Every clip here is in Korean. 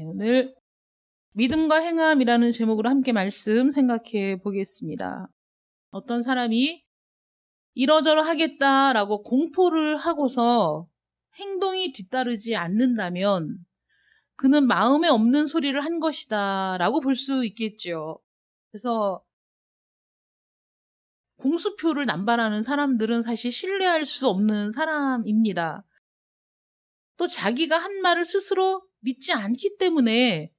오늘 믿음과 행함이라는 제목으로 함께 말씀 생각해 보겠습니다. 어떤 사람이 이러저러 하겠다라고 공포를 하고서 행동이 뒤따르지 않는다면 그는 마음에 없는 소리를 한 것이다 라고 볼 수 있겠죠. 그래서 공수표를 남발하는 사람들은 사실 신뢰할 수 없는 사람입니다. 또 자기가 한 말을 스스로 믿지 않기 때문에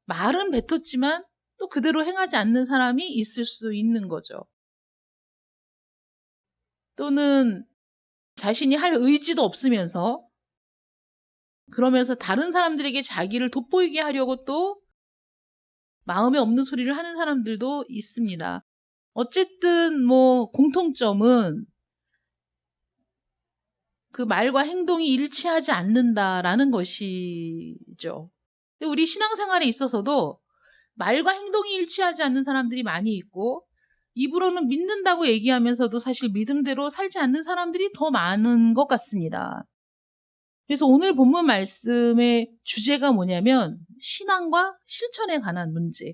말은 뱉었지만 또 그대로 행하지 않는 사람이 있을 수 있는 거죠. 또는 자신이 할 의지도 없으면서 그러면서 다른 사람들에게 자기를 돋보이게 하려고 또 마음에 없는 소리를 하는 사람들도 있습니다. 어쨌든 공통점은 그 말과 행동이 일치하지 않는다라는 것이죠. 우리 신앙생활에 있어서도 말과 행동이 일치하지 않는 사람들이 많이 있고 입으로는 믿는다고 얘기하면서도 사실 믿음대로 살지 않는 사람들이 더 많은 것 같습니다. 그래서 오늘 본문 말씀의 주제가 뭐냐면 신앙과 실천에 관한 문제,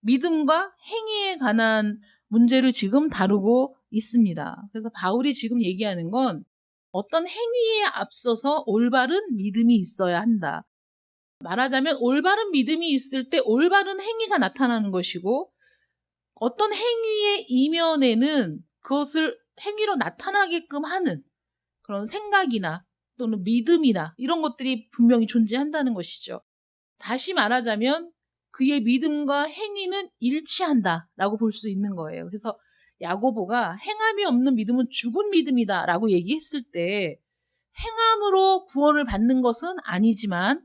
믿음과 행위에 관한 문제를 지금 다루고 있습니다. 그래서 바울이 지금 얘기하는 건 어떤 행위에 앞서서 올바른 믿음이 있어야 한다. 말하자면 올바른 믿음이 있을 때 올바른 행위가 나타나는 것이고 어떤 행위의 이면에는 그것을 행위로 나타나게끔 하는 그런 생각이나 또는 믿음이나 이런 것들이 분명히 존재한다는 것이죠. 다시 말하자면 그의 믿음과 행위는 일치한다라고 볼 수 있는 거예요. 그래서 야고보가 행함이 없는 믿음은 죽은 믿음이다라고 얘기했을 때 행함으로 구원을 받는 것은 아니지만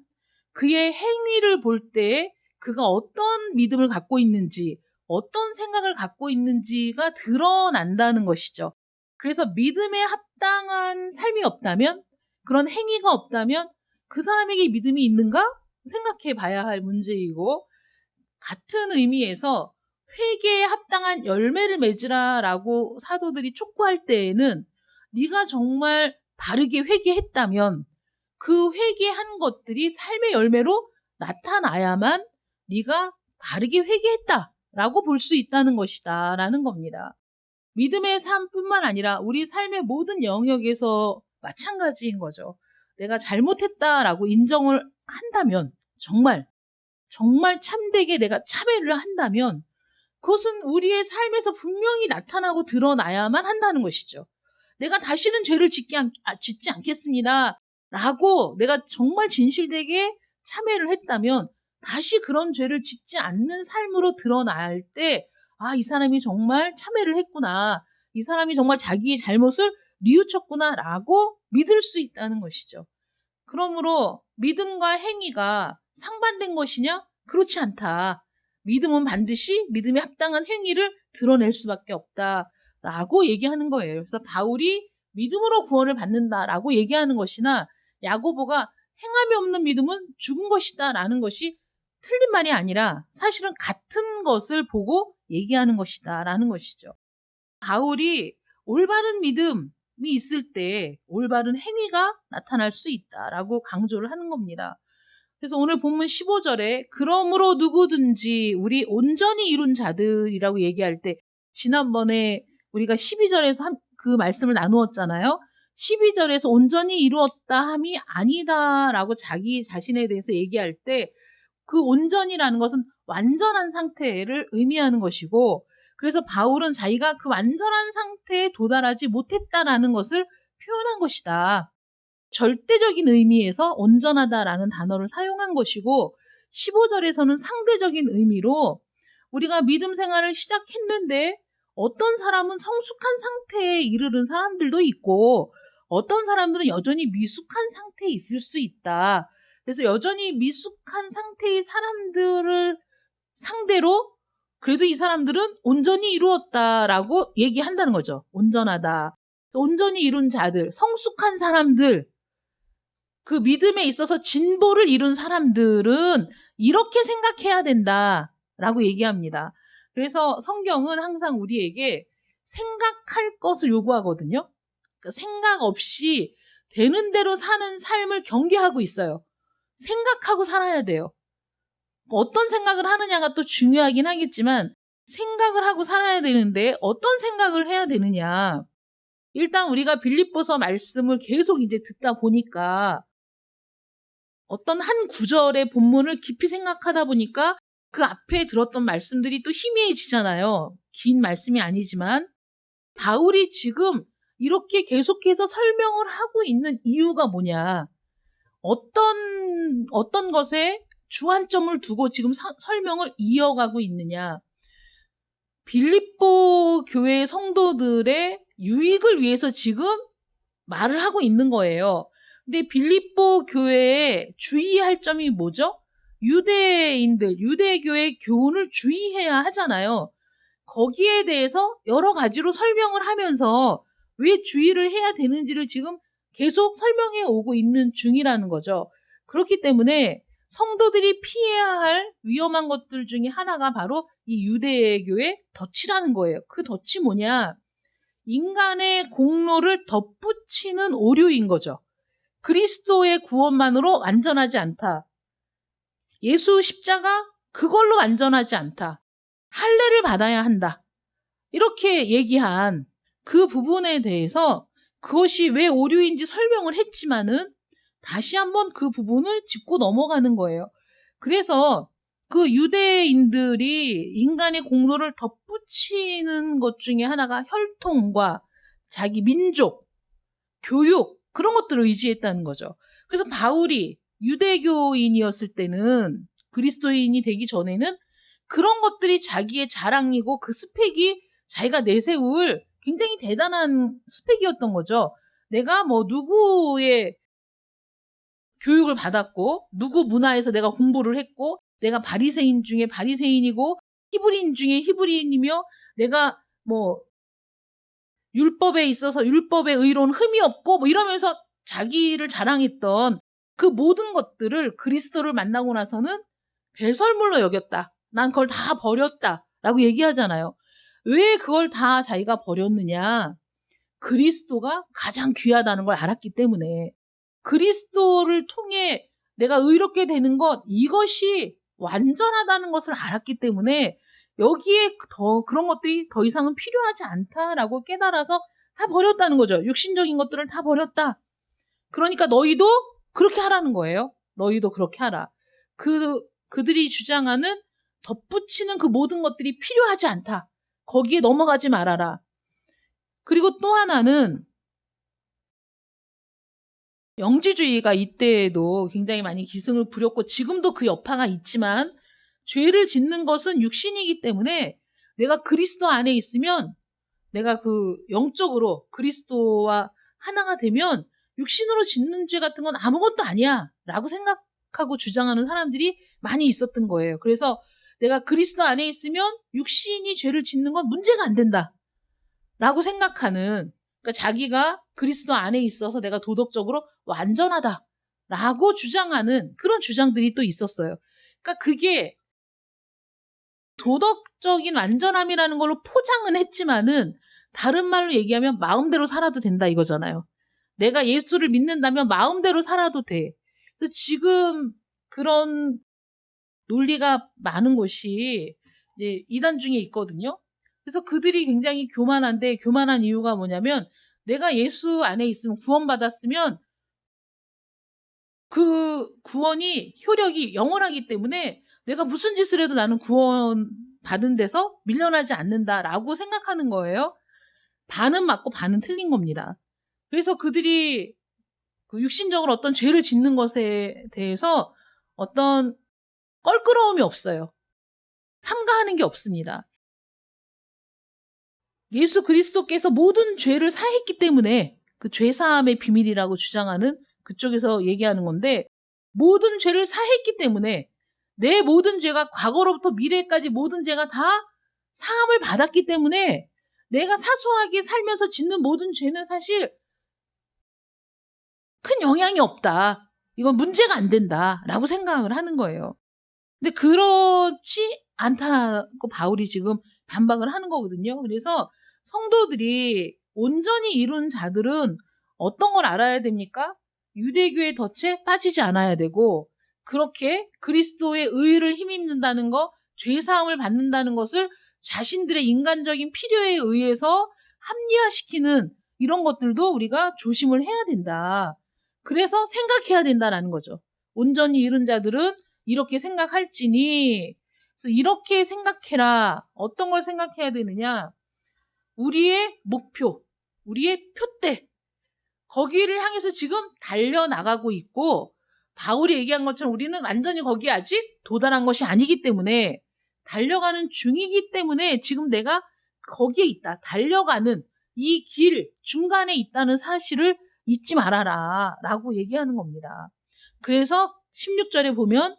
그의 행위를 볼 때 그가 어떤 믿음을 갖고 있는지 어떤 생각을 갖고 있는지가 드러난다는 것이죠. 그래서 믿음에 합당한 삶이 없다면 그런 행위가 없다면 그 사람에게 믿음이 있는가 생각해 봐야 할 문제이고 같은 의미에서 회개에 합당한 열매를 맺으라라고 사도들이 촉구할 때에는 네가 정말 바르게 회개했다면 그 회개한 것들이 삶의 열매로 나타나야만 네가 바르게 회개했다라고 볼 수 있다는 것이다 라는 겁니다. 믿음의 삶뿐만 아니라 우리 삶의 모든 영역에서 마찬가지인 거죠. 내가 잘못했다라고 인정을 한다면 정말 참되게 내가 참회를 한다면 그것은 우리의 삶에서 분명히 나타나고 드러나야만 한다는 것이죠. 내가 다시는 죄를 짓지 않겠습니다. 라고 내가 정말 진실되게 참회를 했다면 다시 그런 죄를 짓지 않는 삶으로 드러날 때 이 사람이 정말 참회를 했구나. 이 사람이 정말 자기의 잘못을 뉘우쳤구나 라고 믿을 수 있다는 것이죠. 그러므로 믿음과 행위가 상반된 것이냐? 그렇지 않다. 믿음은 반드시 믿음에 합당한 행위를 드러낼 수밖에 없다라고 얘기하는 거예요. 그래서 바울이 믿음으로 구원을 받는다라고 얘기하는 것이나 야고보가 행함이 없는 믿음은 죽은 것이다라는 것이 틀린 말이 아니라 사실은 같은 것을 보고 얘기하는 것이다라는 것이죠. 바울이 올바른 믿음이 있을 때 올바른 행위가 나타날 수 있다라고 강조를 하는 겁니다. 그래서 오늘 본문 15절에 그러므로 누구든지 우리 온전히 이룬 자들이라고 얘기할 때 지난번에 우리가 12절에서 그 말씀을 나누었잖아요. 12절에서 온전히 이루었다 함이 아니다라고 자기 자신에 대해서 얘기할 때 그 온전이라는 것은 완전한 상태를 의미하는 것이고 그래서 바울은 자기가 그 완전한 상태에 도달하지 못했다라는 것을 표현한 것이다. 절대적인 의미에서 온전하다라는 단어를 사용한 것이고 15절에서는 상대적인 의미로 우리가 믿음 생활을 시작했는데 어떤 사람은 성숙한 상태에 이르른 사람들도 있고 어떤 사람들은 여전히 미숙한 상태에 있을 수 있다. 그래서 여전히 미숙한 상태의 사람들을 상대로 그래도 이 사람들은 온전히 이루었다라고 얘기한다는 거죠. 온전하다. 온전히 이룬 자들, 성숙한 사람들, 그 믿음에 있어서 진보를 이룬 사람들은 이렇게 생각해야 된다라고 얘기합니다. 그래서 성경은 항상 우리에게 생각할 것을 요구하거든요. 그러니까 생각 없이 되는 대로 사는 삶을 경계하고 있어요. 생각하고 살아야 돼요. 어떤 생각을 하느냐가 또 중요하긴 하겠지만 생각을 하고 살아야 되는데 어떤 생각을 해야 되느냐. 일단 우리가 빌립보서 말씀을 계속 이제 듣다 보니까 어떤 한 구절의 본문을 깊이 생각하다 보니까 그 앞에 들었던 말씀들이 또 희미해지잖아요. 긴 말씀이 아니지만 바울이 지금 이렇게 계속해서 설명을 하고 있는 이유가 뭐냐. 어떤 것에 주안점을 두고 지금 설명을 이어가고 있느냐. 빌립보 교회 성도들의 유익을 위해서 지금 말을 하고 있는 거예요. 근데 빌립보 교회에 주의할 점이 뭐죠? 유대인들, 유대교의 교훈을 주의해야 하잖아요. 거기에 대해서 여러 가지로 설명을 하면서 왜 주의를 해야 되는지를 지금 계속 설명해 오고 있는 중이라는 거죠. 그렇기 때문에 성도들이 피해야 할 위험한 것들 중에 하나가 바로 이 유대교의 덫이라는 거예요. 그 덫이 뭐냐? 인간의 공로를 덧붙이는 오류인 거죠. 그리스도의 구원만으로 완전하지 않다. 예수 십자가 그걸로 완전하지 않다. 할례를 받아야 한다. 이렇게 얘기한 그 부분에 대해서 그것이 왜 오류인지 설명을 했지만은 다시 한번 그 부분을 짚고 넘어가는 거예요. 그래서 그 유대인들이 인간의 공로를 덧붙이는 것 중에 하나가 혈통과 자기 민족, 교육 그런 것들을 의지했다는 거죠. 그래서 바울이 유대교인이었을 때는 그리스도인이 되기 전에는 그런 것들이 자기의 자랑이고 그 스펙이 자기가 내세울 굉장히 대단한 스펙이었던 거죠. 내가 뭐 누구의 교육을 받았고 누구 문화에서 내가 공부를 했고 내가 바리새인 중에 바리새인이고 히브리인 중에 히브리인이며 내가 뭐 율법에 있어서 율법의 의로는 흠이 없고 뭐 이러면서 자기를 자랑했던 그 모든 것들을 그리스도를 만나고 나서는 배설물로 여겼다. 난 그걸 다 버렸다. 라고 얘기하잖아요. 왜 그걸 다 자기가 버렸느냐? 그리스도가 가장 귀하다는 걸 알았기 때문에 그리스도를 통해 내가 의롭게 되는 것 이것이 완전하다는 것을 알았기 때문에 여기에 그런 것들이 더 이상은 필요하지 않다라고 깨달아서 다 버렸다는 거죠. 육신적인 것들을 다 버렸다. 그러니까 너희도 그렇게 하라는 거예요. 너희도 그렇게 하라. 그들이 주장하는 덧붙이는 그 모든 것들이 필요하지 않다. 거기에 넘어가지 말아라. 그리고 또 하나는 영지주의가 이때에도 굉장히 많이 기승을 부렸고 지금도 그 여파가 있지만 죄를 짓는 것은 육신이기 때문에 내가 그리스도 안에 있으면 내가 그 영적으로 그리스도와 하나가 되면 육신으로 짓는 죄 같은 건 아무것도 아니야 라고 생각하고 주장하는 사람들이 많이 있었던 거예요. 그래서 내가 그리스도 안에 있으면 육신이 죄를 짓는 건 문제가 안 된다 라고 생각하는, 그러니까 자기가 그리스도 안에 있어서 내가 도덕적으로 완전하다 라고 주장하는 그런 주장들이 또 있었어요. 그러니까 그게 도덕적인 완전함이라는 걸로 포장은 했지만은 다른 말로 얘기하면 마음대로 살아도 된다 이거잖아요. 내가 예수를 믿는다면 마음대로 살아도 돼. 그래서 지금 그런 논리가 많은 곳이 이제 이단 중에 있거든요. 그래서 그들이 굉장히 교만한데 교만한 이유가 뭐냐면 내가 예수 안에 있으면 구원받았으면 그 구원이 효력이 영원하기 때문에 내가 무슨 짓을 해도 나는 구원 받은 데서 밀려나지 않는다라고 생각하는 거예요. 반은 맞고 반은 틀린 겁니다. 그래서 그들이 그 육신적으로 어떤 죄를 짓는 것에 대해서 어떤 껄끄러움이 없어요. 삼가하는 게 없습니다. 예수 그리스도께서 모든 죄를 사했기 때문에 그 죄사함의 비밀이라고 주장하는 그쪽에서 얘기하는 건데 모든 죄를 사했기 때문에 내 모든 죄가 과거로부터 미래까지 모든 죄가 다 사함을 받았기 때문에 내가 사소하게 살면서 짓는 모든 죄는 사실 큰 영향이 없다. 이건 문제가 안 된다라고 생각을 하는 거예요. 근데 그렇지 않다고 바울이 지금 반박을 하는 거거든요. 그래서 성도들이 온전히 이룬 자들은 어떤 걸 알아야 됩니까? 유대교의 덫에 빠지지 않아야 되고 그렇게 그리스도의 의를 힘입는다는 거, 죄사함을 받는다는 것을 자신들의 인간적인 필요에 의해서 합리화시키는 이런 것들도 우리가 조심을 해야 된다. 그래서 생각해야 된다라는 거죠. 온전히 잃은 자들은 이렇게 생각할지니. 그래서 이렇게 생각해라. 어떤 걸 생각해야 되느냐? 우리의 목표, 우리의 표대, 거기를 향해서 지금 달려나가고 있고, 바울이 얘기한 것처럼 우리는 완전히 거기에 아직 도달한 것이 아니기 때문에, 달려가는 중이기 때문에 지금 내가 거기에 있다. 달려가는 이 길 중간에 있다는 사실을 잊지 말아라 라고 얘기하는 겁니다. 그래서 16절에 보면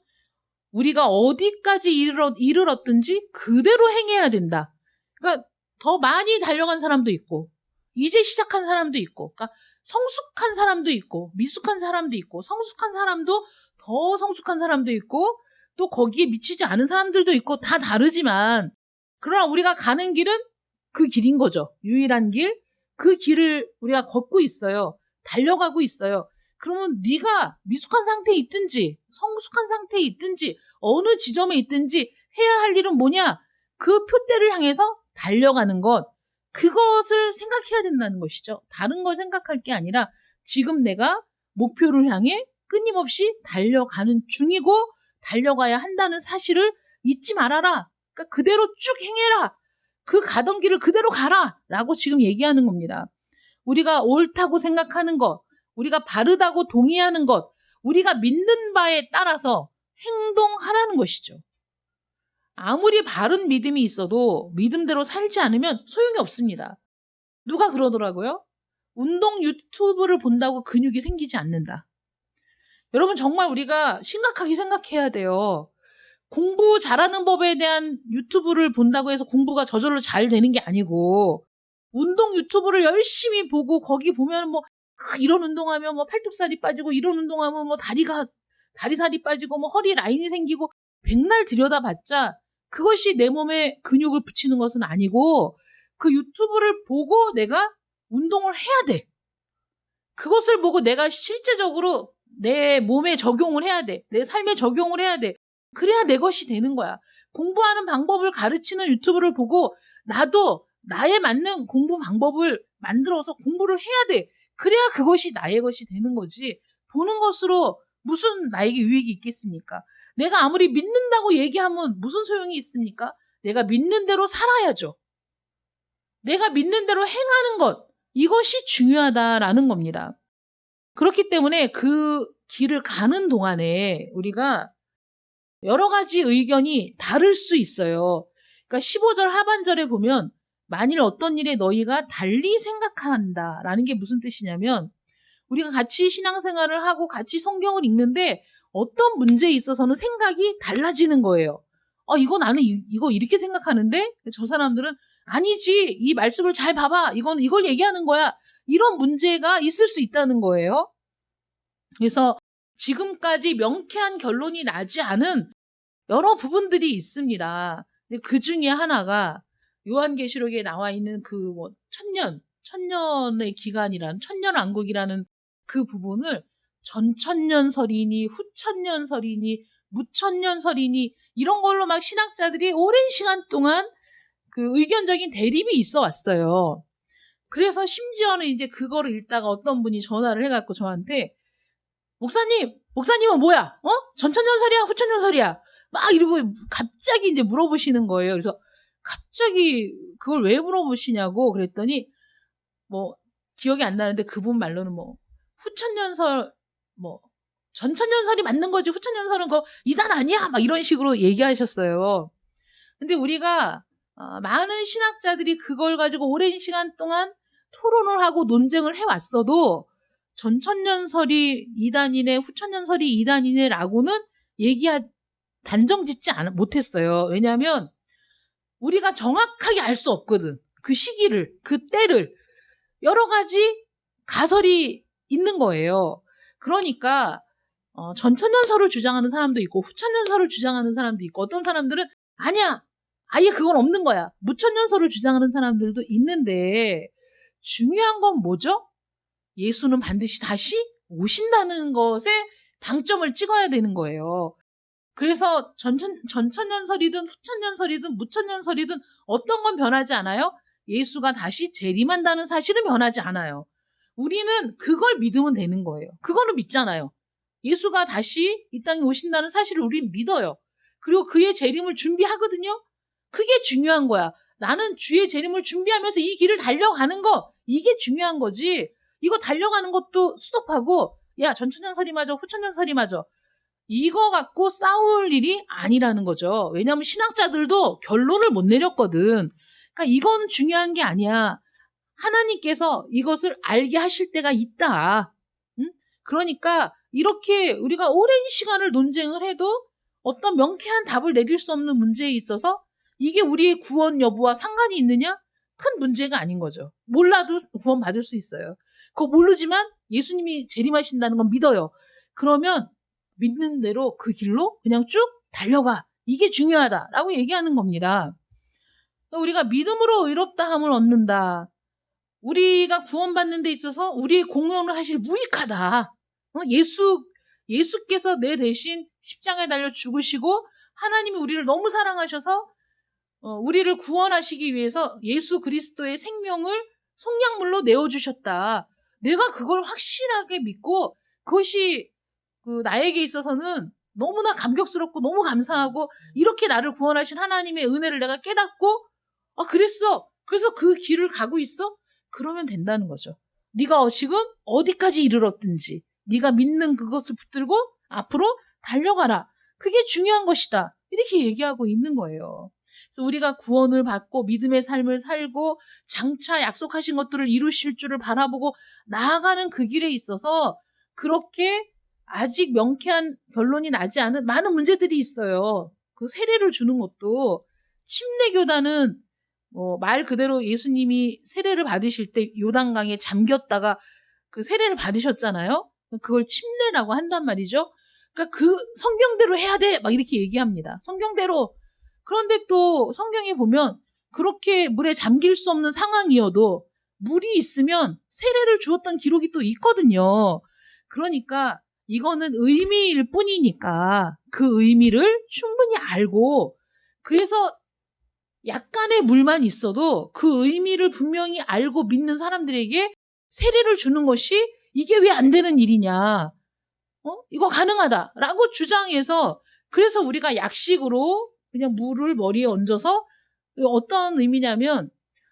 우리가 어디까지 이르렀든지 그대로 행해야 된다. 그러니까 더 많이 달려간 사람도 있고, 이제 시작한 사람도 있고, 그러니까 성숙한 사람도 있고, 미숙한 사람도 있고, 성숙한 사람도 더 성숙한 사람도 있고, 또 거기에 미치지 않은 사람들도 있고, 다 다르지만, 그러나 우리가 가는 길은 그 길인 거죠. 유일한 길, 그 길을 우리가 걷고 있어요. 달려가고 있어요. 그러면 네가 미숙한 상태에 있든지, 성숙한 상태에 있든지, 어느 지점에 있든지 해야 할 일은 뭐냐? 그 표대를 향해서 달려가는 것, 그것을 생각해야 된다는 것이죠. 다른 걸 생각할 게 아니라 지금 내가 목표를 향해 끊임없이 달려가는 중이고 달려가야 한다는 사실을 잊지 말아라. 그러니까 그대로 쭉 행해라. 그 가던 길을 그대로 가라. 라고 지금 얘기하는 겁니다. 우리가 옳다고 생각하는 것, 우리가 바르다고 동의하는 것, 우리가 믿는 바에 따라서 행동하라는 것이죠. 아무리 바른 믿음이 있어도 믿음대로 살지 않으면 소용이 없습니다. 누가 그러더라고요? 운동 유튜브를 본다고 근육이 생기지 않는다. 여러분 정말 우리가 심각하게 생각해야 돼요. 공부 잘하는 법에 대한 유튜브를 본다고 해서 공부가 저절로 잘 되는 게 아니고, 운동 유튜브를 열심히 보고 거기 보면 뭐 이런 운동하면 뭐 팔뚝살이 빠지고, 이런 운동하면 뭐 다리살이 빠지고, 뭐 허리 라인이 생기고, 백날 들여다봤자 그것이 내 몸에 근육을 붙이는 것은 아니고, 그 유튜브를 보고 내가 운동을 해야 돼. 그것을 보고 내가 실제적으로 내 몸에 적용을 해야 돼. 내 삶에 적용을 해야 돼. 그래야 내 것이 되는 거야. 공부하는 방법을 가르치는 유튜브를 보고 나도 나에 맞는 공부 방법을 만들어서 공부를 해야 돼. 그래야 그것이 나의 것이 되는 거지. 보는 것으로 무슨 나에게 유익이 있겠습니까? 내가 아무리 믿는다고 얘기하면 무슨 소용이 있습니까? 내가 믿는 대로 살아야죠. 내가 믿는 대로 행하는 것, 이것이 중요하다라는 겁니다. 그렇기 때문에 그 길을 가는 동안에 우리가 여러 가지 의견이 다를 수 있어요. 그러니까 15절 하반절에 보면 만일 어떤 일에 너희가 달리 생각한다라는 게 무슨 뜻이냐면, 우리가 같이 신앙생활을 하고 같이 성경을 읽는데 어떤 문제에 있어서는 생각이 달라지는 거예요. 이거 나는 이거 이렇게 생각하는데 저 사람들은 아니지, 이 말씀을 잘 봐봐, 이걸 얘기하는 거야. 이런 문제가 있을 수 있다는 거예요. 그래서 지금까지 명쾌한 결론이 나지 않은 여러 부분들이 있습니다. 그 중에 하나가 요한계시록에 나와 있는 그 천년의 기간이란, 천년왕국이라는 그 부분을 전천년설이니 후천년설이니 무천년설이니 이런 걸로 막 신학자들이 오랜 시간 동안 그 의견적인 대립이 있어 왔어요. 그래서 심지어는 이제 그거를 읽다가 어떤 분이 전화를 해갖고 저한테 목사님은 뭐야? 전천년설이야? 후천년설이야? 막 이러고 갑자기 이제 물어보시는 거예요. 그래서 갑자기 그걸 왜 물어보시냐고 그랬더니 뭐 기억이 안 나는데 그분 말로는 뭐 후천년설, 뭐 전천년설이 맞는 거지 후천년설은 그거 이단 아니야? 막 이런 식으로 얘기하셨어요. 근데 우리가 많은 신학자들이 그걸 가지고 오랜 시간 동안 토론을 하고 논쟁을 해왔어도 전천년설이 이단이네 후천년설이 이단이네라고는 단정짓지 못했어요. 왜냐하면 우리가 정확하게 알 수 없거든. 그 시기를, 그 때를. 여러 가지 가설이 있는 거예요. 그러니까 전천년설을 주장하는 사람도 있고 후천년설을 주장하는 사람도 있고, 어떤 사람들은 아니야, 아예 그건 없는 거야, 무천년설을 주장하는 사람들도 있는데, 중요한 건 뭐죠? 예수는 반드시 다시 오신다는 것에 방점을 찍어야 되는 거예요. 그래서 전천년설이든 후천년설이든 무천년설이든 어떤 건 변하지 않아요? 예수가 다시 재림한다는 사실은 변하지 않아요. 우리는 그걸 믿으면 되는 거예요. 그거는 믿잖아요. 예수가 다시 이 땅에 오신다는 사실을 우리는 믿어요. 그리고 그의 재림을 준비하거든요. 그게 중요한 거야. 나는 주의 재림을 준비하면서 이 길을 달려가는 거, 이게 중요한 거지. 이거 달려가는 것도 스톱하고, 야, 전천년설이 맞아, 후천년설이 맞아. 이거 갖고 싸울 일이 아니라는 거죠. 왜냐하면 신학자들도 결론을 못 내렸거든. 그러니까 이건 중요한 게 아니야. 하나님께서 이것을 알게 하실 때가 있다. 응? 그러니까 이렇게 우리가 오랜 시간을 논쟁을 해도 어떤 명쾌한 답을 내릴 수 없는 문제에 있어서 이게 우리의 구원 여부와 상관이 있느냐? 큰 문제가 아닌 거죠. 몰라도 구원 받을 수 있어요. 그거 모르지만 예수님이 재림하신다는 건 믿어요. 그러면 믿는 대로 그 길로 그냥 쭉 달려가. 이게 중요하다라고 얘기하는 겁니다. 우리가 믿음으로 의롭다함을 얻는다. 우리가 구원받는 데 있어서 우리의 공헌을 사실 무익하다. 예수께서 내 대신 십자가에 달려 죽으시고 하나님이 우리를 너무 사랑하셔서 우리를 구원하시기 위해서 예수 그리스도의 생명을 속량물로 내어주셨다. 내가 그걸 확실하게 믿고 그것이 나에게 있어서는 너무나 감격스럽고 너무 감사하고 이렇게 나를 구원하신 하나님의 은혜를 내가 깨닫고 그랬어. 그래서 그 길을 가고 있어? 그러면 된다는 거죠. 네가 지금 어디까지 이르렀든지 네가 믿는 그것을 붙들고 앞으로 달려가라. 그게 중요한 것이다. 이렇게 얘기하고 있는 거예요. 그래서 우리가 구원을 받고 믿음의 삶을 살고 장차 약속하신 것들을 이루실 줄을 바라보고 나아가는 그 길에 있어서 그렇게 아직 명쾌한 결론이 나지 않은 많은 문제들이 있어요. 그 세례를 주는 것도 침례교단은 말 그대로 예수님이 세례를 받으실 때 요단강에 잠겼다가 그 세례를 받으셨잖아요. 그걸 침례라고 한단 말이죠. 그러니까 그 성경대로 해야 돼 막 이렇게 얘기합니다. 성경대로. 그런데 또 성경에 보면 그렇게 물에 잠길 수 없는 상황이어도 물이 있으면 세례를 주었던 기록이 또 있거든요. 그러니까 이거는 의미일 뿐이니까 그 의미를 충분히 알고 그래서 약간의 물만 있어도 그 의미를 분명히 알고 믿는 사람들에게 세례를 주는 것이 이게 왜 안 되는 일이냐. 이거 가능하다라고 주장해서 그래서 우리가 약식으로 그냥 물을 머리에 얹어서 어떤 의미냐면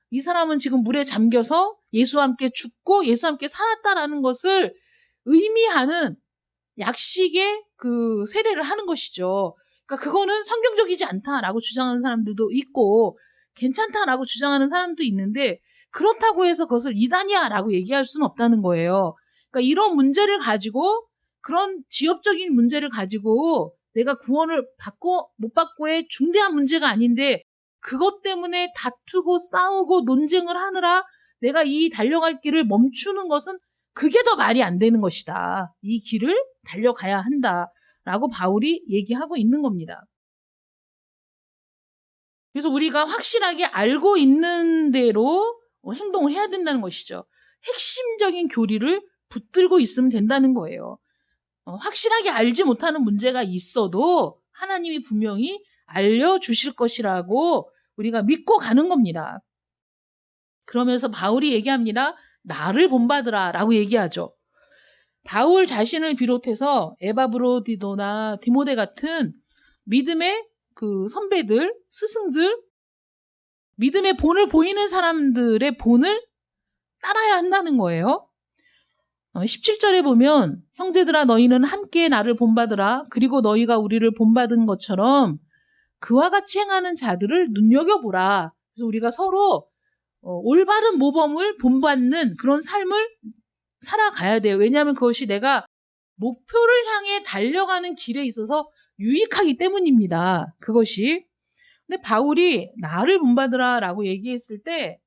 이 사람은 지금 물에 잠겨서 예수와 함께 죽고 예수와 함께 살았다라는 것을 의미하는 약식의 그 세례를 하는 것이죠. 그러니까 그거는 성경적이지 않다라고 주장하는 사람들도 있고 괜찮다라고 주장하는 사람도 있는데 그렇다고 해서 그것을 이단이야라고 얘기할 수는 없다는 거예요. 그러니까 이런 문제를 가지고 그런 지엽적인 문제를 가지고 내가 구원을 받고 못 받고의 중대한 문제가 아닌데 그것 때문에 다투고 싸우고 논쟁을 하느라 내가 이 달려갈 길을 멈추는 것은 그게 더 말이 안 되는 것이다. 이 길을 달려가야 한다라고 바울이 얘기하고 있는 겁니다. 그래서 우리가 확실하게 알고 있는 대로 행동을 해야 된다는 것이죠. 핵심적인 교리를 붙들고 있으면 된다는 거예요. 확실하게 알지 못하는 문제가 있어도 하나님이 분명히 알려주실 것이라고 우리가 믿고 가는 겁니다. 그러면서 바울이 얘기합니다. 나를 본받으라 라고 얘기하죠. 바울 자신을 비롯해서 에바브로디도나 디모데 같은 믿음의 그 선배들, 스승들, 믿음의 본을 보이는 사람들의 본을 따라야 한다는 거예요. 17절에 보면 형제들아 너희는 함께 나를 본받으라. 그리고 너희가 우리를 본받은 것처럼 그와 같이 행하는 자들을 눈여겨보라. 그래서 우리가 서로 올바른 모범을 본받는 그런 삶을 살아가야 돼요. 왜냐하면 그것이 내가 목표를 향해 달려가는 길에 있어서 유익하기 때문입니다. 그것이. 근데 바울이 나를 본받으라 라고 얘기했을 때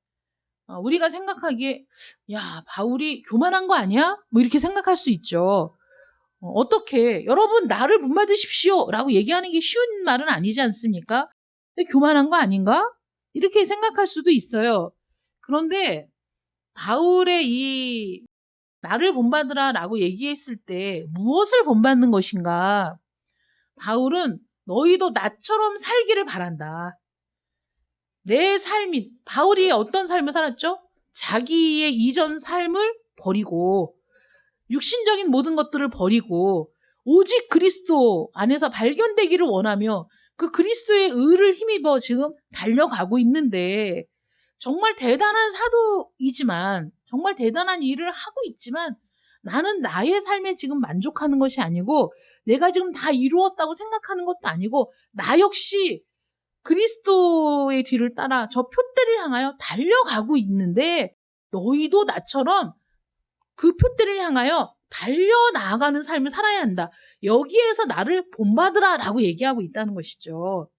우리가 생각하기에 야 바울이 교만한 거 아니야? 뭐 이렇게 생각할 수 있죠. 어떻게 여러분 나를 본받으십시오 라고 얘기하는 게 쉬운 말은 아니지 않습니까? 근데 교만한 거 아닌가? 이렇게 생각할 수도 있어요. 그런데 바울의 이 나를 본받으라 라고 얘기했을 때 무엇을 본받는 것인가? 바울은 너희도 나처럼 살기를 바란다. 내 삶이, 바울이 어떤 삶을 살았죠? 자기의 이전 삶을 버리고 육신적인 모든 것들을 버리고 오직 그리스도 안에서 발견되기를 원하며 그 그리스도의 의를 힘입어 지금 달려가고 있는데 정말 대단한 사도이지만 정말 대단한 일을 하고 있지만 나는 나의 삶에 지금 만족하는 것이 아니고 내가 지금 다 이루었다고 생각하는 것도 아니고 나 역시 그리스도의 뒤를 따라 저 표대를 향하여 달려가고 있는데 너희도 나처럼 그 표대를 향하여 달려나가는 삶을 살아야 한다. 여기에서 나를 본받으라 라고 얘기하고 있다는 것이죠.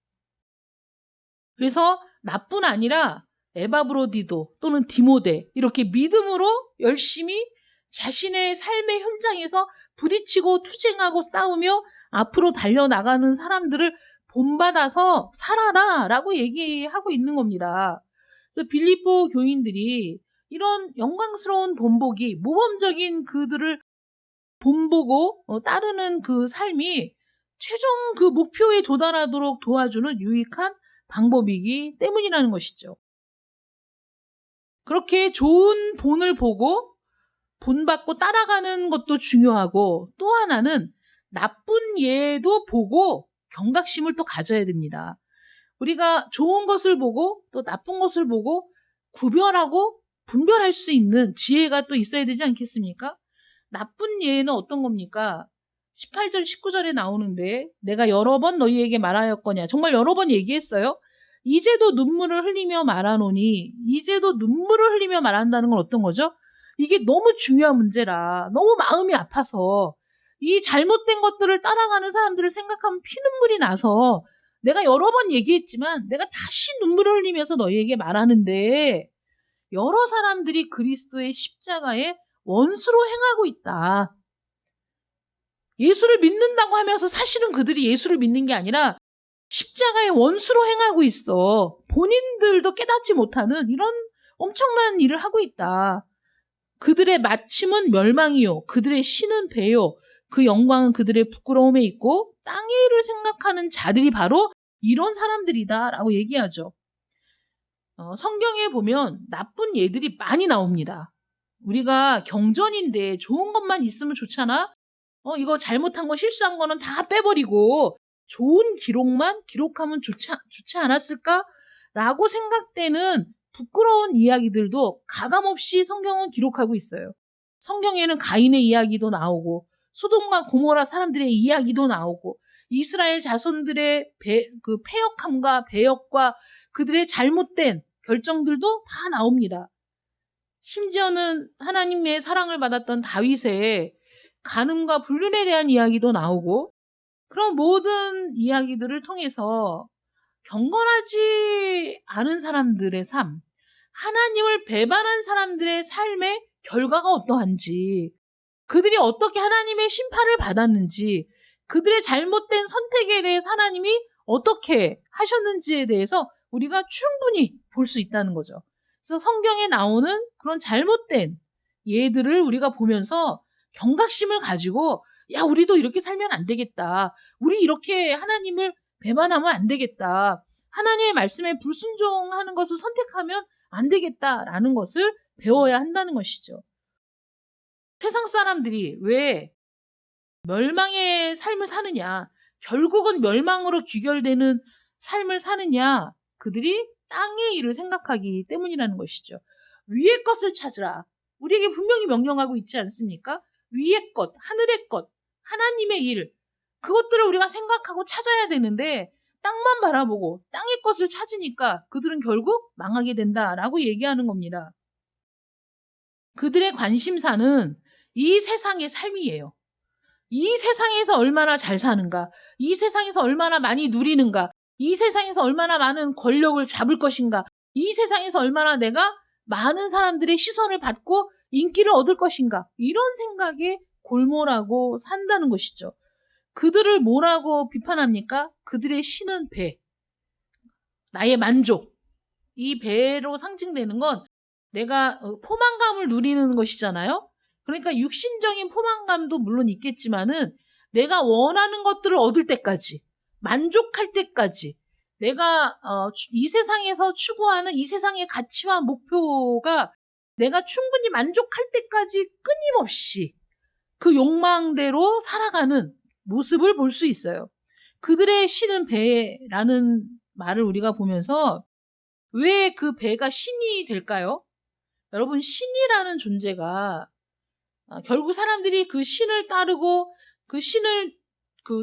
그래서 나뿐 아니라 에바브로디도 또는 디모데 이렇게 믿음으로 열심히 자신의 삶의 현장에서 부딪히고 투쟁하고 싸우며 앞으로 달려나가는 사람들을 본받아서 살아라 라고 얘기하고 있는 겁니다. 그래서 빌립보 교인들이 이런 영광스러운 본보기, 모범적인 그들을 본보고 따르는 그 삶이 최종 그 목표에 도달하도록 도와주는 유익한 방법이기 때문이라는 것이죠. 그렇게 좋은 본을 보고 본받고 따라가는 것도 중요하고 또 하나는 나쁜 예도 보고 경각심을 또 가져야 됩니다. 우리가 좋은 것을 보고 또 나쁜 것을 보고 구별하고 분별할 수 있는 지혜가 또 있어야 되지 않겠습니까? 나쁜 예는 어떤 겁니까? 18절, 19절에 나오는데 내가 여러 번 너희에게 말하였거냐. 정말 여러 번 얘기했어요. 이제도 눈물을 흘리며 말하노니 이제도 눈물을 흘리며 말한다는 건 어떤 거죠? 이게 너무 중요한 문제라 너무 마음이 아파서 이 잘못된 것들을 따라가는 사람들을 생각하면 피눈물이 나서 내가 여러 번 얘기했지만 내가 다시 눈물을 흘리면서 너희에게 말하는데 여러 사람들이 그리스도의 십자가에 원수로 행하고 있다. 예수를 믿는다고 하면서 사실은 그들이 예수를 믿는 게 아니라 십자가의 원수로 행하고 있어. 본인들도 깨닫지 못하는 이런 엄청난 일을 하고 있다. 그들의 마침은 멸망이요. 그들의 신은 배요. 그 영광은 그들의 부끄러움에 있고 땅의 일을 생각하는 자들이 바로 이런 사람들이다 라고 얘기하죠. 성경에 보면 나쁜 예들이 많이 나옵니다. 우리가 경전인데 좋은 것만 있으면 좋잖아? 이거 잘못한 거 실수한 거는 다 빼버리고 좋은 기록만 기록하면 좋지 않았을까? 라고 생각되는 부끄러운 이야기들도 가감없이 성경은 기록하고 있어요. 성경에는 가인의 이야기도 나오고 소돔과 고모라 사람들의 이야기도 나오고 이스라엘 자손들의 그 패역함과 배역과 그들의 잘못된 결정들도 다 나옵니다. 심지어는 하나님의 사랑을 받았던 다윗의 간음과 불륜에 대한 이야기도 나오고 그런 모든 이야기들을 통해서 경건하지 않은 사람들의 삶, 하나님을 배반한 사람들의 삶의 결과가 어떠한지, 그들이 어떻게 하나님의 심판을 받았는지, 그들의 잘못된 선택에 대해서 하나님이 어떻게 하셨는지에 대해서 우리가 충분히 볼 수 있다는 거죠. 그래서 성경에 나오는 그런 잘못된 예들을 우리가 보면서 경각심을 가지고 야, 우리도 이렇게 살면 안 되겠다. 우리 이렇게 하나님을 배반하면 안 되겠다. 하나님의 말씀에 불순종하는 것을 선택하면 안 되겠다라는 것을 배워야 한다는 것이죠. 세상 사람들이 왜 멸망의 삶을 사느냐, 결국은 멸망으로 귀결되는 삶을 사느냐, 그들이 땅의 일을 생각하기 때문이라는 것이죠. 위의 것을 찾으라. 우리에게 분명히 명령하고 있지 않습니까? 위의 것, 하늘의 것, 하나님의 일, 그것들을 우리가 생각하고 찾아야 되는데 땅만 바라보고 땅의 것을 찾으니까 그들은 결국 망하게 된다라고 얘기하는 겁니다. 그들의 관심사는 이 세상의 삶이에요. 이 세상에서 얼마나 잘 사는가, 이 세상에서 얼마나 많이 누리는가, 이 세상에서 얼마나 많은 권력을 잡을 것인가, 이 세상에서 얼마나 내가 많은 사람들의 시선을 받고 인기를 얻을 것인가, 이런 생각에 골몰하고 산다는 것이죠. 그들을 뭐라고 비판합니까? 그들의 신은 배, 나의 만족. 이 배로 상징되는 건 내가 포만감을 누리는 것이잖아요. 그러니까 육신적인 포만감도 물론 있겠지만은 내가 원하는 것들을 얻을 때까지, 만족할 때까지, 내가 이 세상에서 추구하는 이 세상의 가치와 목표가 내가 충분히 만족할 때까지 끊임없이 그 욕망대로 살아가는 모습을 볼 수 있어요. 그들의 신은 배라는 말을 우리가 보면서 왜 그 배가 신이 될까요? 여러분, 신이라는 존재가 결국 사람들이 그 신을 따르고 그 신을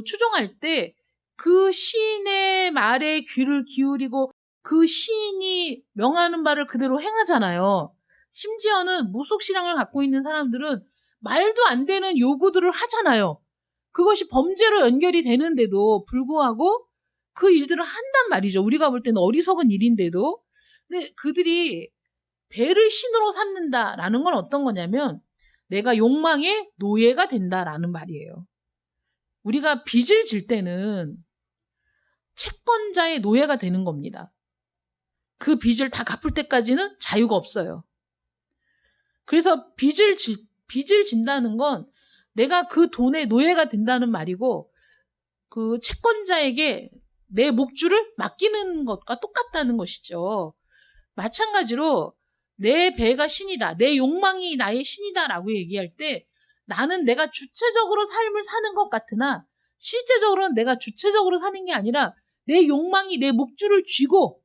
추종할 때 그 신의 말에 귀를 기울이고 그 신이 명하는 바를 그대로 행하잖아요. 심지어는 무속신앙을 갖고 있는 사람들은 말도 안 되는 요구들을 하잖아요. 그것이 범죄로 연결이 되는데도 불구하고 그 일들을 한단 말이죠. 우리가 볼 때는 어리석은 일인데도. 근데 그들이 배를 신으로 삼는다라는 건 어떤 거냐면 내가 욕망의 노예가 된다라는 말이에요. 우리가 빚을 질 때는 채권자의 노예가 되는 겁니다. 그 빚을 다 갚을 때까지는 자유가 없어요. 그래서 빚을 진다는 건 내가 그 돈의 노예가 된다는 말이고 그 채권자에게 내 목줄을 맡기는 것과 똑같다는 것이죠. 마찬가지로 내 배가 신이다, 내 욕망이 나의 신이다라고 얘기할 때 나는 내가 주체적으로 삶을 사는 것 같으나 실제적으로는 내가 주체적으로 사는 게 아니라 내 욕망이 내 목줄을 쥐고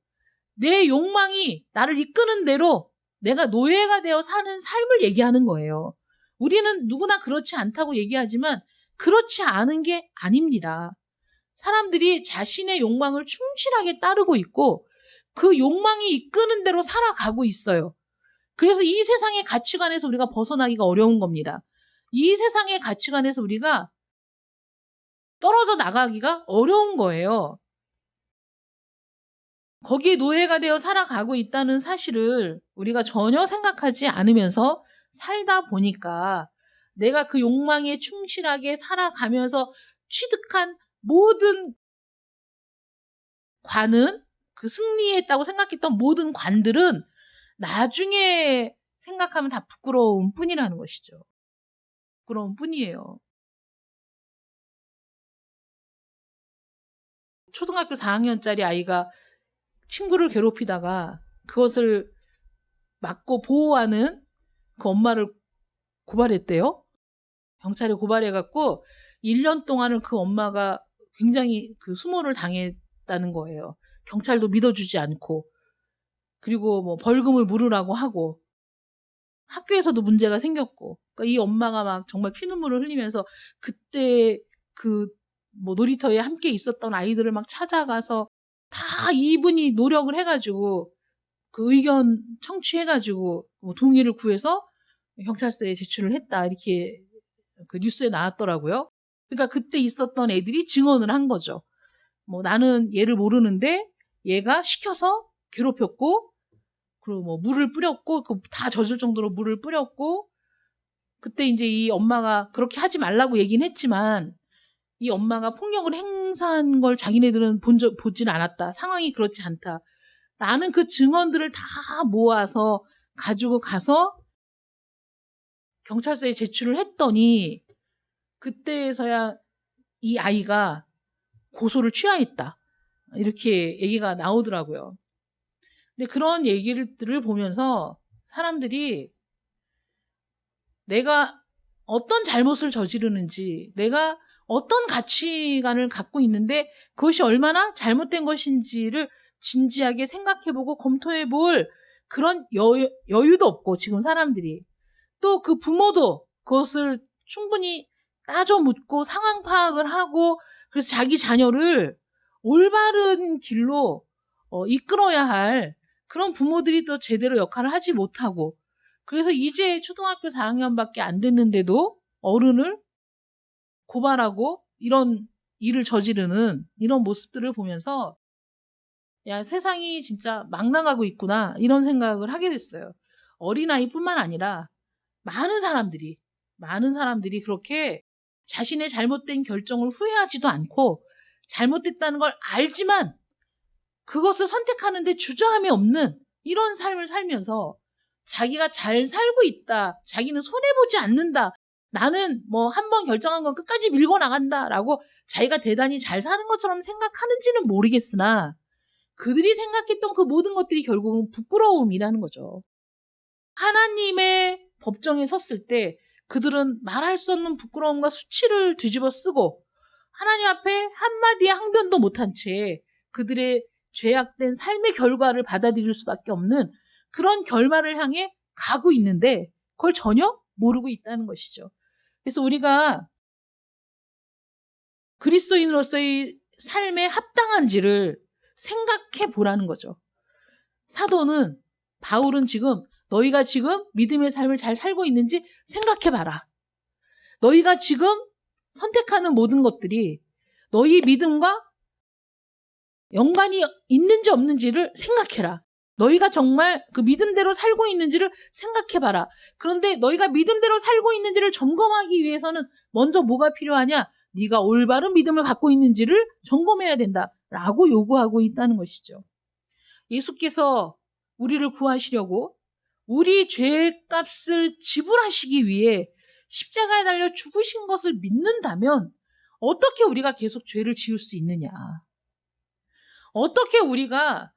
내 욕망이 나를 이끄는 대로 내가 노예가 되어 사는 삶을 얘기하는 거예요. 우리는 누구나 그렇지 않다고 얘기하지만 그렇지 않은 게 아닙니다. 사람들이 자신의 욕망을 충실하게 따르고 있고 그 욕망이 이끄는 대로 살아가고 있어요. 그래서 이 세상의 가치관에서 우리가 벗어나기가 어려운 겁니다. 이 세상의 가치관에서 우리가 떨어져 나가기가 어려운 거예요. 거기에 노예가 되어 살아가고 있다는 사실을 우리가 전혀 생각하지 않으면서 살다 보니까 내가 그 욕망에 충실하게 살아가면서 취득한 모든 관은 그 승리했다고 생각했던 모든 관들은 나중에 생각하면 다 부끄러운 뿐이라는 것이죠. 부끄러운 뿐이에요. 초등학교 4학년짜리 아이가 친구를 괴롭히다가 그것을 막고 보호하는 그 엄마를 고발했대요. 경찰에 고발해갖고 1년 동안을 그 엄마가 굉장히 그 수모를 당했다는 거예요. 경찰도 믿어주지 않고 그리고 뭐 벌금을 물으라고 하고 학교에서도 문제가 생겼고 그러니까 이 엄마가 막 정말 피눈물을 흘리면서 그때 그 뭐 놀이터에 함께 있었던 아이들을 막 찾아가서 다 이분이 노력을 해가지고 그 의견 청취해가지고 뭐 동의를 구해서 경찰서에 제출을 했다 이렇게 그 뉴스에 나왔더라고요. 그러니까 그때 있었던 애들이 증언을 한 거죠. 뭐 나는 얘를 모르는데 얘가 시켜서 괴롭혔고 그리고 뭐 물을 뿌렸고 다 젖을 정도로 물을 뿌렸고 그때 이제 이 엄마가 그렇게 하지 말라고 얘기는 했지만 이 엄마가 폭력을 행사한 걸 자기네들은 보진 않았다. 상황이 그렇지 않다. 라는 그 증언들을 다 모아서 가지고 가서 경찰서에 제출을 했더니 그때서야 이 아이가 고소를 취하했다. 이렇게 얘기가 나오더라고요. 근데 그런 얘기들을 보면서 사람들이 내가 어떤 잘못을 저지르는지, 내가 어떤 가치관을 갖고 있는데 그것이 얼마나 잘못된 것인지를 진지하게 생각해보고 검토해볼 그런 여유도 없고 지금 사람들이 또 그 부모도 그것을 충분히 따져 묻고 상황 파악을 하고 그래서 자기 자녀를 올바른 길로 이끌어야 할 그런 부모들이 또 제대로 역할을 하지 못하고 그래서 이제 초등학교 4학년밖에 안 됐는데도 어른을 고발하고 이런 일을 저지르는 이런 모습들을 보면서 야, 세상이 진짜 막 나가고 있구나 이런 생각을 하게 됐어요. 어린아이뿐만 아니라 많은 사람들이 그렇게 자신의 잘못된 결정을 후회하지도 않고 잘못됐다는 걸 알지만 그것을 선택하는데 주저함이 없는 이런 삶을 살면서 자기가 잘 살고 있다. 자기는 손해보지 않는다. 나는 뭐 한 번 결정한 건 끝까지 밀고 나간다라고 자기가 대단히 잘 사는 것처럼 생각하는지는 모르겠으나 그들이 생각했던 그 모든 것들이 결국은 부끄러움이라는 거죠. 하나님의 법정에 섰을 때 그들은 말할 수 없는 부끄러움과 수치를 뒤집어 쓰고 하나님 앞에 한마디의 항변도 못한 채 그들의 죄악된 삶의 결과를 받아들일 수밖에 없는 그런 결말을 향해 가고 있는데 그걸 전혀 모르고 있다는 것이죠. 그래서 우리가 그리스도인으로서의 삶에 합당한지를 생각해 보라는 거죠. 사도는 바울은 지금 너희가 지금 믿음의 삶을 잘 살고 있는지 생각해 봐라. 너희가 지금 선택하는 모든 것들이 너희 믿음과 연관이 있는지 없는지를 생각해라. 너희가 정말 그 믿음대로 살고 있는지를 생각해봐라. 그런데 너희가 믿음대로 살고 있는지를 점검하기 위해서는 먼저 뭐가 필요하냐? 네가 올바른 믿음을 갖고 있는지를 점검해야 된다라고 요구하고 있다는 것이죠. 예수께서 우리를 구하시려고 우리 죄값을 지불하시기 위해 십자가에 달려 죽으신 것을 믿는다면 어떻게 우리가 계속 죄를 지을 수 있느냐? 어떻게 우리가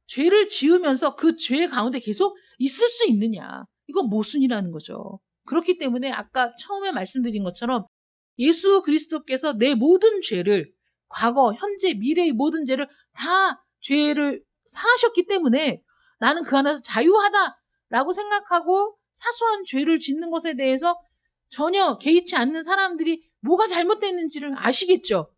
죄를 지으면서 그 죄 가운데 계속 있을 수 있느냐? 이건 모순이라는 거죠. 그렇기 때문에 아까 처음에 말씀드린 것처럼 예수 그리스도께서 내 모든 죄를 과거, 현재, 미래의 모든 죄를 다 죄를 사하셨기 때문에 나는 그 안에서 자유하다라고 생각하고 사소한 죄를 짓는 것에 대해서 전혀 개의치 않는 사람들이 뭐가 잘못됐는지를 아시겠죠?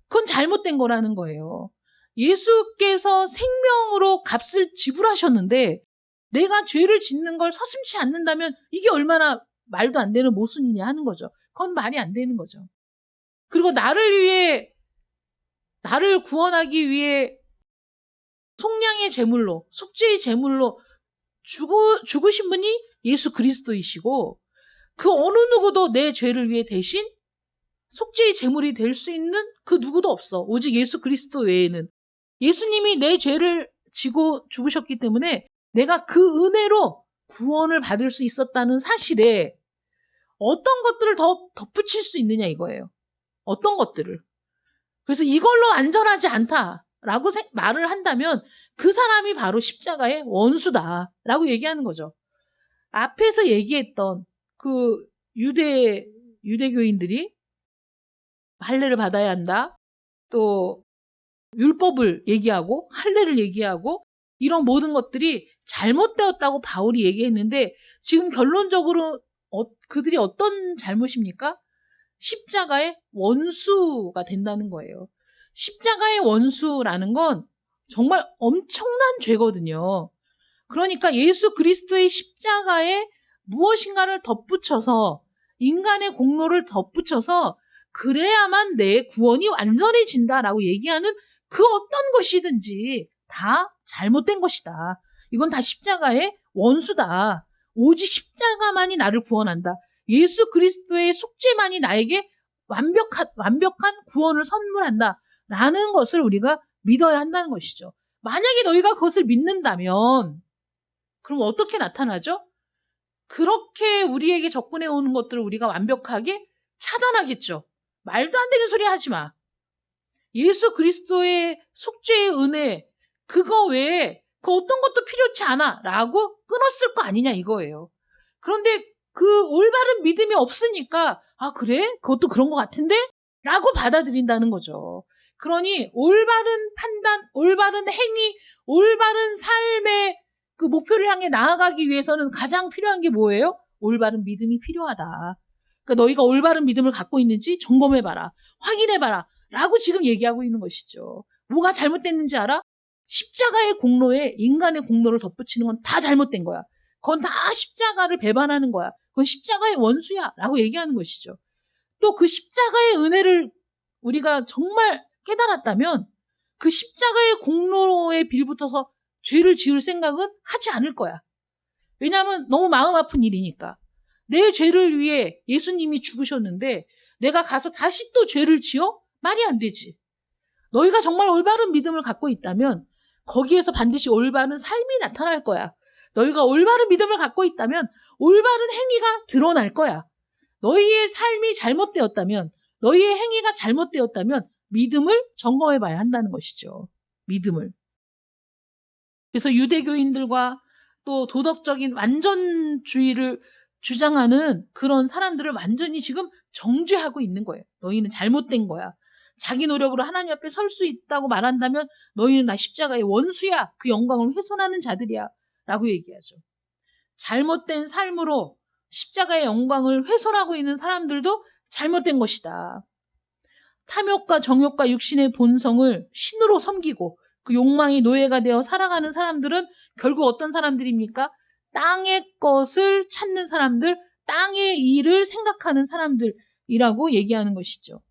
그건 잘못된 거라는 거예요. 예수께서 생명으로 값을 지불하셨는데 내가 죄를 짓는 걸 서슴지 않는다면 이게 얼마나 말도 안 되는 모순이냐 하는 거죠. 그건 말이 안 되는 거죠. 그리고 나를 구원하기 위해 속량의 제물로, 속죄의 제물로 죽으신 분이 예수 그리스도이시고 그 어느 누구도 내 죄를 위해 대신 속죄의 제물이 될 수 있는 그 누구도 없어. 오직 예수 그리스도 외에는. 예수님이 내 죄를 지고 죽으셨기 때문에 내가 그 은혜로 구원을 받을 수 있었다는 사실에 어떤 것들을 더 덧붙일 수 있느냐 이거예요. 어떤 것들을. 그래서 이걸로 안전하지 않다라고 말을 한다면 그 사람이 바로 십자가의 원수다라고 얘기하는 거죠. 앞에서 얘기했던 그 유대교인들이 할례를 받아야 한다. 또 율법을 얘기하고 할례를 얘기하고 이런 모든 것들이 잘못되었다고 바울이 얘기했는데 지금 결론적으로 그들이 어떤 잘못입니까? 십자가의 원수가 된다는 거예요. 십자가의 원수라는 건 정말 엄청난 죄거든요. 그러니까 예수 그리스도의 십자가에 무엇인가를 덧붙여서 인간의 공로를 덧붙여서 그래야만 내 구원이 완전해진다라고 얘기하는 그 어떤 것이든지 다 잘못된 것이다. 이건 다 십자가의 원수다. 오직 십자가만이 나를 구원한다. 예수 그리스도의 속죄만이 나에게 완벽한 구원을 선물한다. 라는 것을 우리가 믿어야 한다는 것이죠. 만약에 너희가 그것을 믿는다면 그럼 어떻게 나타나죠? 그렇게 우리에게 접근해 오는 것들을 우리가 완벽하게 차단하겠죠. 말도 안 되는 소리 하지 마. 예수 그리스도의 속죄의 은혜 그거 외에 그 어떤 것도 필요치 않아 라고 끊었을 거 아니냐 이거예요. 그런데 그 올바른 믿음이 없으니까 아 그래? 그것도 그런 것 같은데? 라고 받아들인다는 거죠. 그러니 올바른 판단, 올바른 행위, 올바른 삶의 그 목표를 향해 나아가기 위해서는 가장 필요한 게 뭐예요? 올바른 믿음이 필요하다. 그러니까 너희가 올바른 믿음을 갖고 있는지 점검해봐라. 확인해봐라. 라고 지금 얘기하고 있는 것이죠. 뭐가 잘못됐는지 알아? 십자가의 공로에 인간의 공로를 덧붙이는 건 다 잘못된 거야. 그건 다 십자가를 배반하는 거야. 그건 십자가의 원수야. 라고 얘기하는 것이죠. 또 그 십자가의 은혜를 우리가 정말 깨달았다면 그 십자가의 공로에 빌붙어서 죄를 지을 생각은 하지 않을 거야. 왜냐하면 너무 마음 아픈 일이니까. 내 죄를 위해 예수님이 죽으셨는데 내가 가서 다시 또 죄를 지어? 말이 안 되지. 너희가 정말 올바른 믿음을 갖고 있다면 거기에서 반드시 올바른 삶이 나타날 거야. 너희가 올바른 믿음을 갖고 있다면 올바른 행위가 드러날 거야. 너희의 삶이 잘못되었다면, 너희의 행위가 잘못되었다면 믿음을 점검해 봐야 한다는 것이죠. 믿음을. 그래서 유대교인들과 또 도덕적인 완전주의를 주장하는 그런 사람들을 완전히 지금 정죄하고 있는 거예요. 너희는 잘못된 거야. 자기 노력으로 하나님 앞에 설 수 있다고 말한다면 너희는 나 십자가의 원수야. 그 영광을 훼손하는 자들이야. 라고 얘기하죠. 잘못된 삶으로 십자가의 영광을 훼손하고 있는 사람들도 잘못된 것이다. 탐욕과 정욕과 육신의 본성을 신으로 섬기고 그 욕망이 노예가 되어 살아가는 사람들은 결국 어떤 사람들입니까? 땅의 것을 찾는 사람들, 땅의 일을 생각하는 사람들이라고 얘기하는 것이죠.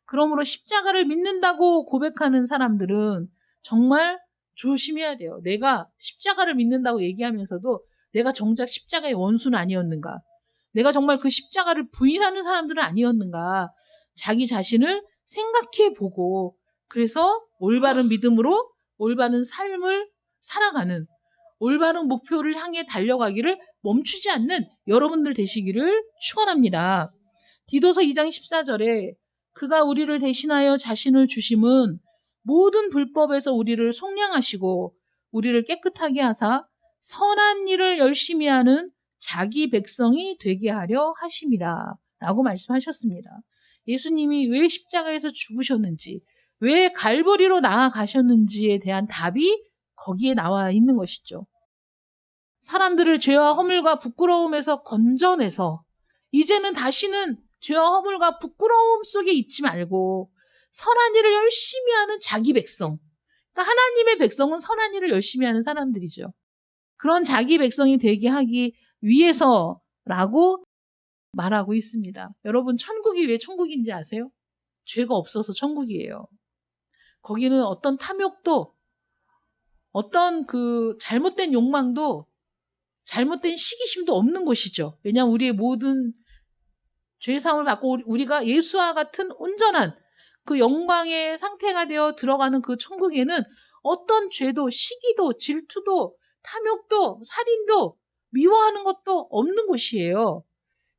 그러므로 십자가를 믿는다고 고백하는 사람들은 정말 조심해야 돼요. 내가 십자가를 믿는다고 얘기하면서도 내가 정작 십자가의 원수는 아니었는가? 내가 정말 그 십자가를 부인하는 사람들은 아니었는가? 자기 자신을 생각해 보고 그래서 올바른 믿음으로 올바른 삶을 살아가는 올바른 목표를 향해 달려가기를 멈추지 않는 여러분들 되시기를 축원합니다. 디도서 2장 14절에 그가 우리를 대신하여 자신을 주심은 모든 불법에서 우리를 속량하시고 우리를 깨끗하게 하사 선한 일을 열심히 하는 자기 백성이 되게 하려 하심이라 라고 말씀하셨습니다. 예수님이 왜 십자가에서 죽으셨는지, 왜 갈보리로 나아가셨는지에 대한 답이 거기에 나와 있는 것이죠. 사람들을 죄와 허물과 부끄러움에서 건져내서 이제는 다시는 죄와 허물과 부끄러움 속에 있지 말고 선한 일을 열심히 하는 자기 백성. 그러니까 하나님의 백성은 선한 일을 열심히 하는 사람들이죠. 그런 자기 백성이 되게 하기 위해서라고 말하고 있습니다. 여러분, 천국이 왜 천국인지 아세요? 죄가 없어서 천국이에요. 거기는 어떤 탐욕도, 어떤 그 잘못된 욕망도, 잘못된 시기심도 없는 곳이죠. 왜냐하면 우리의 모든 죄사함을 받고 우리가 예수와 같은 온전한 그 영광의 상태가 되어 들어가는 그 천국에는 어떤 죄도, 시기도, 질투도, 탐욕도, 살인도, 미워하는 것도 없는 곳이에요.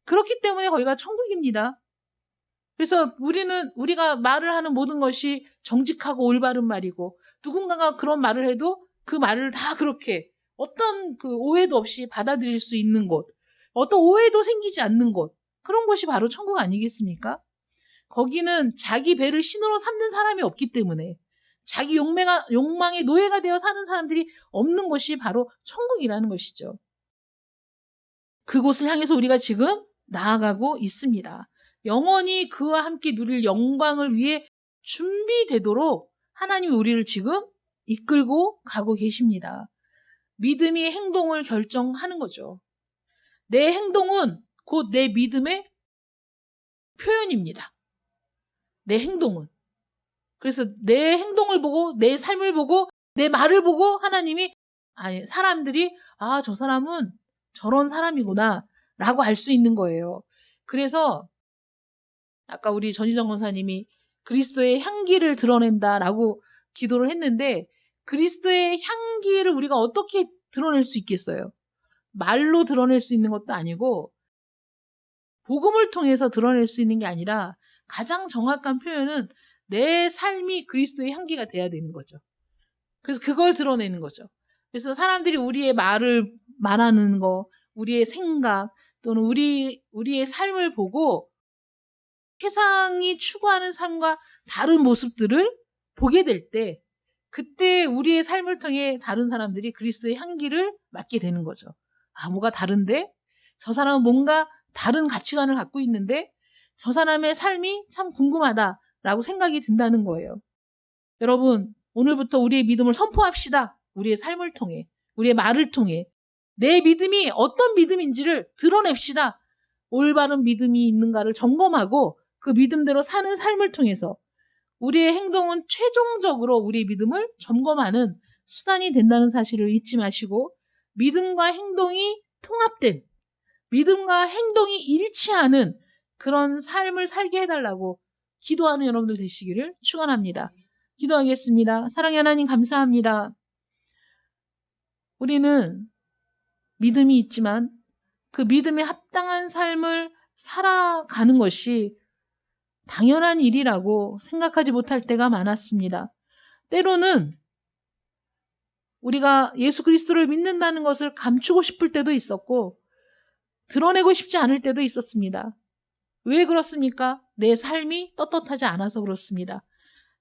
그렇기 때문에 거기가 천국입니다. 그래서 우리가 말을 하는 모든 것이 정직하고 올바른 말이고 누군가가 그런 말을 해도 그 말을 다 그렇게 어떤 그 오해도 없이 받아들일 수 있는 곳, 어떤 오해도 생기지 않는 곳, 그런 곳이 바로 천국 아니겠습니까? 거기는 자기 배를 신으로 삼는 사람이 없기 때문에 자기 욕망의 노예가 되어 사는 사람들이 없는 곳이 바로 천국이라는 것이죠. 그곳을 향해서 우리가 지금 나아가고 있습니다. 영원히 그와 함께 누릴 영광을 위해 준비되도록 하나님이 우리를 지금 이끌고 가고 계십니다. 믿음이 행동을 결정하는 거죠. 내 행동은 곧 내 믿음의 표현입니다. 내 행동은. 그래서 내 행동을 보고 내 삶을 보고 내 말을 보고 하나님이 사람들이 저 사람은 저런 사람이구나 라고 알 수 있는 거예요. 그래서 아까 우리 전희정 권사님이 그리스도의 향기를 드러낸다라고 기도를 했는데 그리스도의 향기를 우리가 어떻게 드러낼 수 있겠어요? 말로 드러낼 수 있는 것도 아니고 복음을 통해서 드러낼 수 있는 게 아니라 가장 정확한 표현은 내 삶이 그리스도의 향기가 돼야 되는 거죠. 그래서 그걸 드러내는 거죠. 그래서 사람들이 우리의 말을 말하는 거, 우리의 생각 또는 우리의 삶을 보고 세상이 추구하는 삶과 다른 모습들을 보게 될 때 그때 우리의 삶을 통해 다른 사람들이 그리스도의 향기를 맡게 되는 거죠. 뭐가 다른데? 저 사람은 뭔가 다른 가치관을 갖고 있는데 저 사람의 삶이 참 궁금하다라고 생각이 든다는 거예요. 여러분, 오늘부터 우리의 믿음을 선포합시다. 우리의 삶을 통해, 우리의 말을 통해 내 믿음이 어떤 믿음인지를 드러냅시다. 올바른 믿음이 있는가를 점검하고 그 믿음대로 사는 삶을 통해서 우리의 행동은 최종적으로 우리의 믿음을 점검하는 수단이 된다는 사실을 잊지 마시고 믿음과 행동이 통합된, 믿음과 행동이 일치하는 그런 삶을 살게 해달라고 기도하는 여러분들 되시기를 축원합니다. 기도하겠습니다. 사랑의 하나님 감사합니다. 우리는 믿음이 있지만 그 믿음에 합당한 삶을 살아가는 것이 당연한 일이라고 생각하지 못할 때가 많았습니다. 때로는 우리가 예수 그리스도를 믿는다는 것을 감추고 싶을 때도 있었고 드러내고 싶지 않을 때도 있었습니다. 왜 그렇습니까? 내 삶이 떳떳하지 않아서 그렇습니다.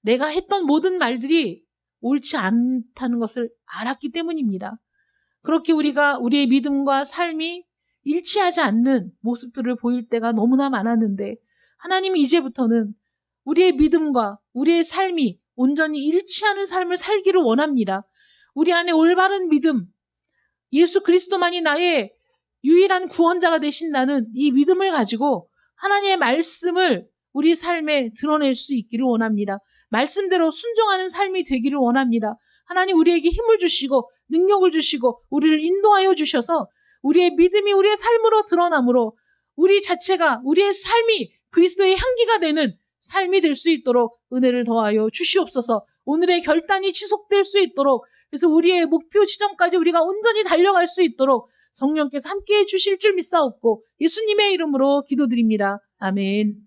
내가 했던 모든 말들이 옳지 않다는 것을 알았기 때문입니다. 그렇게 우리가 우리의 믿음과 삶이 일치하지 않는 모습들을 보일 때가 너무나 많았는데 하나님이 이제부터는 우리의 믿음과 우리의 삶이 온전히 일치하는 삶을 살기를 원합니다. 우리 안에 올바른 믿음, 예수 그리스도만이 나의 유일한 구원자가 되신다는 이 믿음을 가지고 하나님의 말씀을 우리 삶에 드러낼 수 있기를 원합니다. 말씀대로 순종하는 삶이 되기를 원합니다. 하나님 우리에게 힘을 주시고 능력을 주시고 우리를 인도하여 주셔서 우리의 믿음이 우리의 삶으로 드러나므로 우리 자체가 우리의 삶이 그리스도의 향기가 되는 삶이 될 수 있도록 은혜를 더하여 주시옵소서. 오늘의 결단이 지속될 수 있도록 그래서 우리의 목표 지점까지 우리가 온전히 달려갈 수 있도록 성령께서 함께해 주실 줄 믿사옵고 예수님의 이름으로 기도드립니다. 아멘.